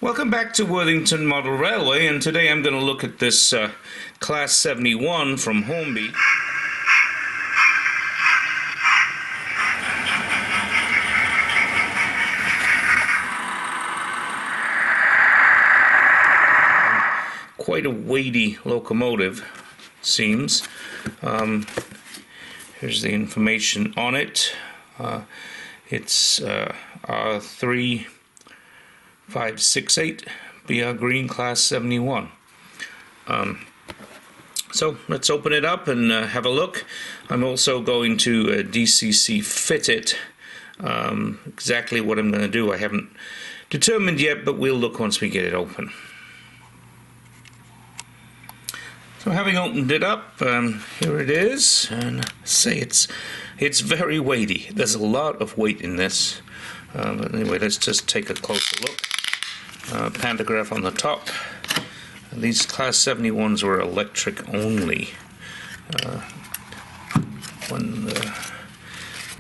Welcome back to Worthington Model Railway, and today I'm going to look at this Class 71 from Hornby. Quite a weighty locomotive, seems. Here's the information on it. It's R3568 BR Green Class 71. So let's open it up and have a look. I'm also going to DCC fit it. Exactly what I'm going to do I haven't determined yet, but we'll look once we get it open. So having opened it up, here it is, and say it's very weighty. There's a lot of weight in this. But anyway, let's just take a closer look. Pantograph on the top. These Class 71s were electric only.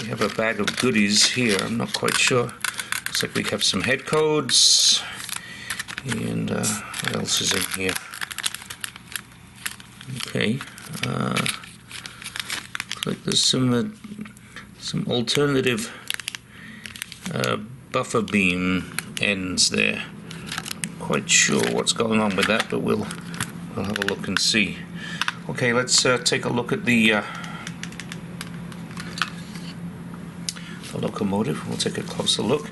We have a bag of goodies here. I'm not quite sure. Looks like we have some head codes. And what else is in here? Okay. Looks like there's some alternative buffer beam ends there. Quite sure what's going on with that, but we'll have a look and see. Okay, let's take a look at the locomotive. We'll take a closer look.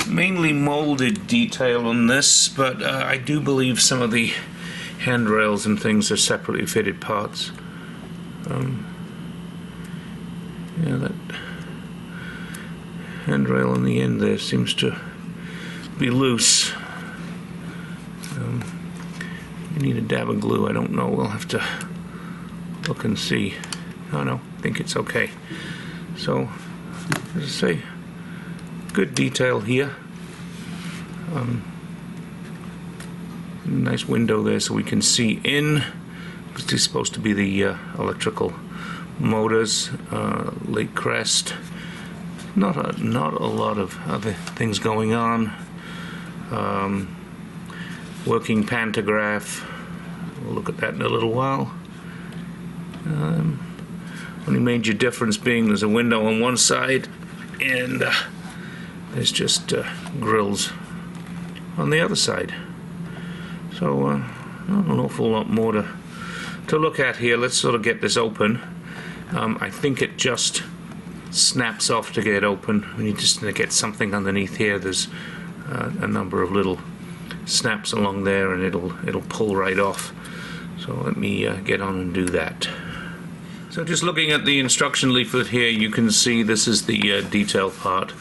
Mainly molded detail on this, but I do believe some of the handrails and things are separately fitted parts. Yeah, that handrail on the end there seems to be loose. We need a dab of glue. I don't know. We'll have to look and see. Oh no, I think it's okay. So, as I say, good detail here. Nice window there so we can see in. This is supposed to be the electrical motors, lake crest. Not a lot of other things going on. Working pantograph. We'll look at that in a little while. Only major difference being there's a window on one side and there's just grills on the other side. So not an awful lot more to look at here. Let's sort of get this open. I think it just snaps off to get open. We need to get something underneath here. There's a number of little snaps along there, and it'll pull right off. So let me get on and do that. So just looking at the instruction leaflet here, you can see this is the detail part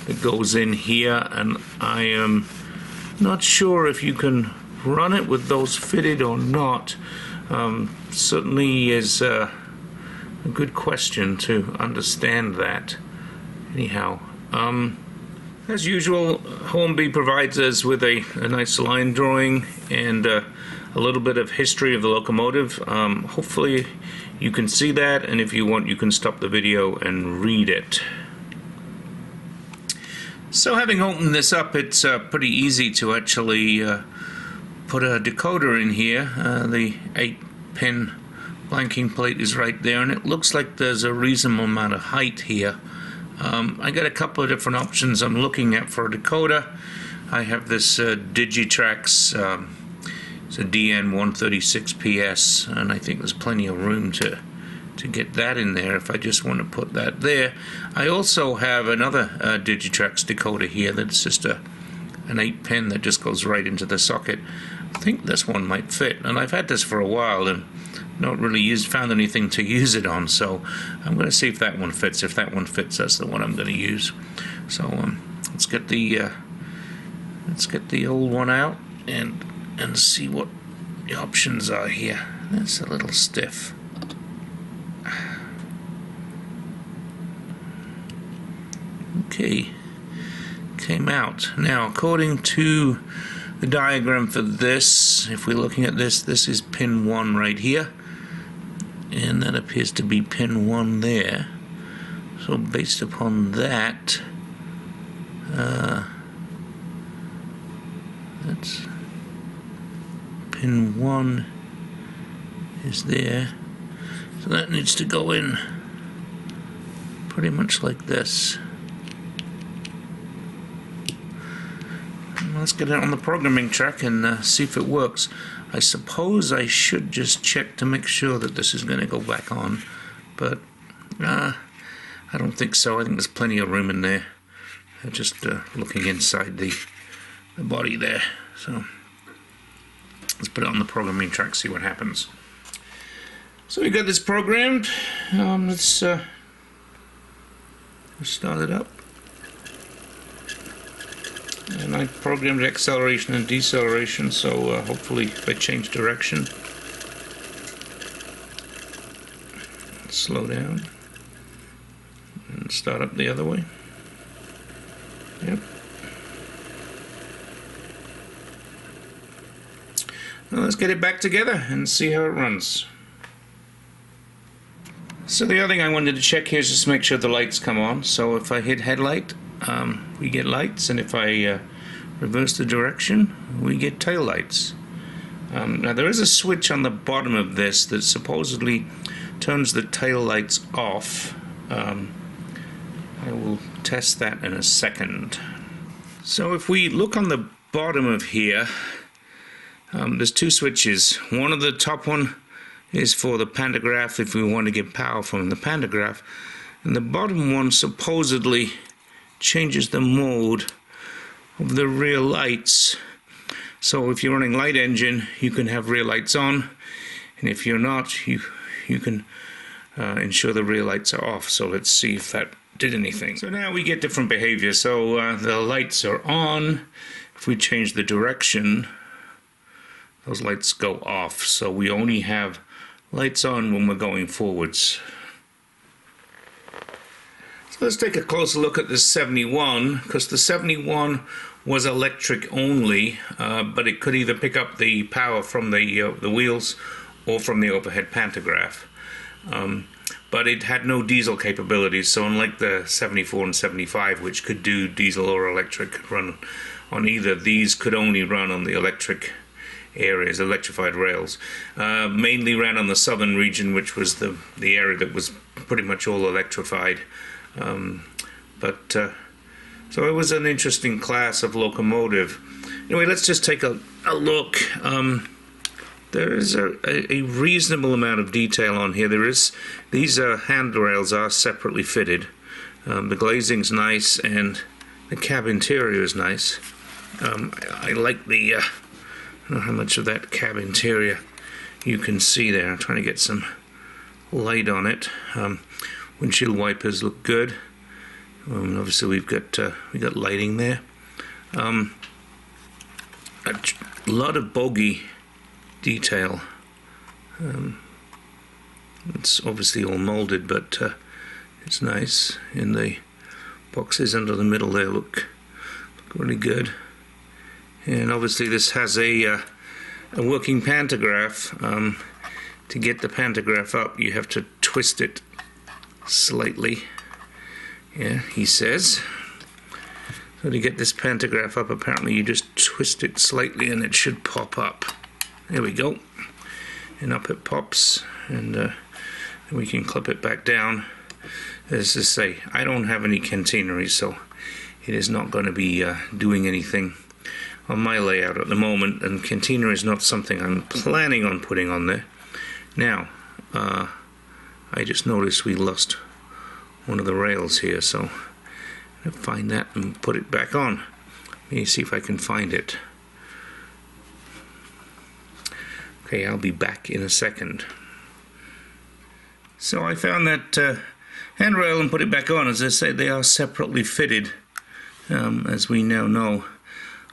that goes in here, and I am not sure if you can run it with those fitted or not. Certainly is a good question to understand that. Anyhow, as usual, Hornby provides us with a nice line drawing and a little bit of history of the locomotive. Hopefully you can see that, and if you want you can stop the video and read it. So having opened this up, it's pretty easy to actually put a decoder in here. The 8-pin blanking plate is right there, and it looks like there's a reasonable amount of height here. I got a couple of different options I'm looking at for a decoder. I have this Digitrax, it's a DN136PS, and I think there's plenty of room to get that in there if I just want to put that there. I also have another Digitrax decoder here that's just an 8-pin that just goes right into the socket. I think this one might fit, and I've had this for a while and not really found anything to use it on, so I'm going to see if that one fits. If that one fits, that's the one I'm going to use. So let's get the old one out and see what the options are here. That's a little stiff. Okay, came out. Now, according to the diagram for this, if we're looking at this, this is pin 1 right here, and that appears to be pin 1 there. So based upon that, That's pin 1 is there, so that needs to go in pretty much like this. Let's get it on the programming track and see if it works. I suppose I should just check to make sure that this is going to go back on, but I don't think so. I think there's plenty of room in there. Just looking inside the body there. So let's put it on the programming track, see what happens. So we got this programmed. Let's start it up. And I programmed acceleration and deceleration, so hopefully if I change direction, slow down and start up the other way. Yep. Now let's get it back together and see how it runs. So the other thing I wanted to check here is just to make sure the lights come on. So if I hit headlight, we get lights, and if I reverse the direction, we get tail lights. Now there is a switch on the bottom of this that supposedly turns the tail lights off. I will test that in a second. So if we look on the bottom of here, there's two switches. One of the top one is for the pantograph if we want to get power from the pantograph, and the bottom one supposedly changes the mode of the rear lights. So if you're running light engine, you can have rear lights on, and if you're not, you can ensure the rear lights are off. So let's see if that did anything. So now we get different behavior. So the lights are on. If we change the direction, those lights go off. So we only have lights on when we're going forwards. So let's take a closer look at this 71, because the 71 was electric only, but it could either pick up the power from the wheels or from the overhead pantograph. But it had no diesel capabilities, so unlike the 74 and 75, which could do diesel or electric, could run on either, these could only run on the electric areas, electrified rails. Mainly ran on the southern region, which was the area that was pretty much all electrified. So it was an interesting class of locomotive. Anyway, let's just take a look. There is a reasonable amount of detail on here. These handrails are separately fitted. The glazing's nice, and the cab interior is nice. I like the I don't know how much of that cab interior you can see there. I'm trying to get some light on it. Windshield wipers look good. Obviously we've got lighting there. A lot of bogie detail. It's obviously all molded, but it's nice. And the boxes under the middle there look really good. And obviously this has a working pantograph. To get the pantograph up, you have to twist it slightly. Yeah, he says. So to get this pantograph up, apparently you just twist it slightly and it should pop up. There we go. And up it pops, and we can clip it back down. As I say, I don't have any catenary, so it is not going to be doing anything on my layout at the moment, and catenary is not something I'm planning on putting on there. Now, I just noticed we lost one of the rails here, so I'm going to find that and put it back on. Let me see if I can find it. Okay, I'll be back in a second. So I found that handrail and put it back on. As I say, they are separately fitted, as we now know.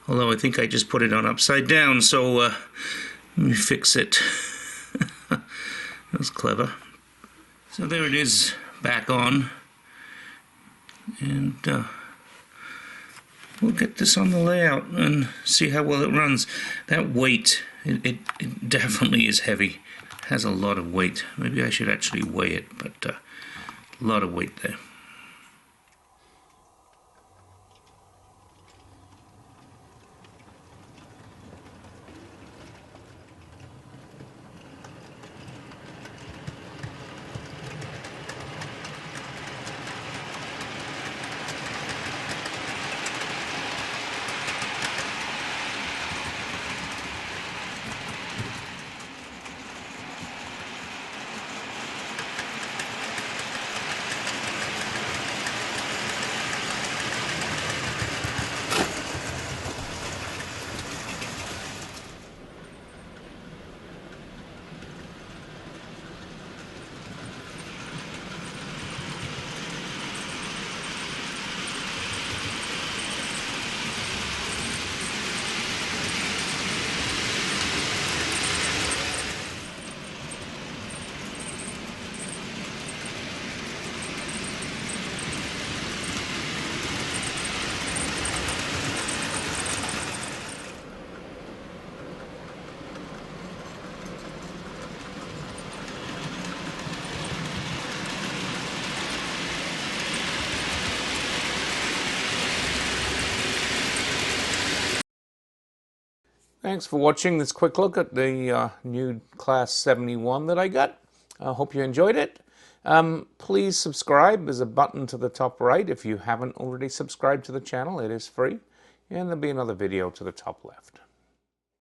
Although I think I just put it on upside down, so let me fix it. That was clever. So there it is, back on. And we'll get this on the layout and see how well it runs. That weight, it definitely is heavy. It has a lot of weight. Maybe I should actually weigh it, but a lot of weight there. Thanks for watching this quick look at the new Class 71 that I got. I hope you enjoyed it. Please subscribe. There's a button to the top right if you haven't already subscribed to the channel. It is free. And there'll be another video to the top left.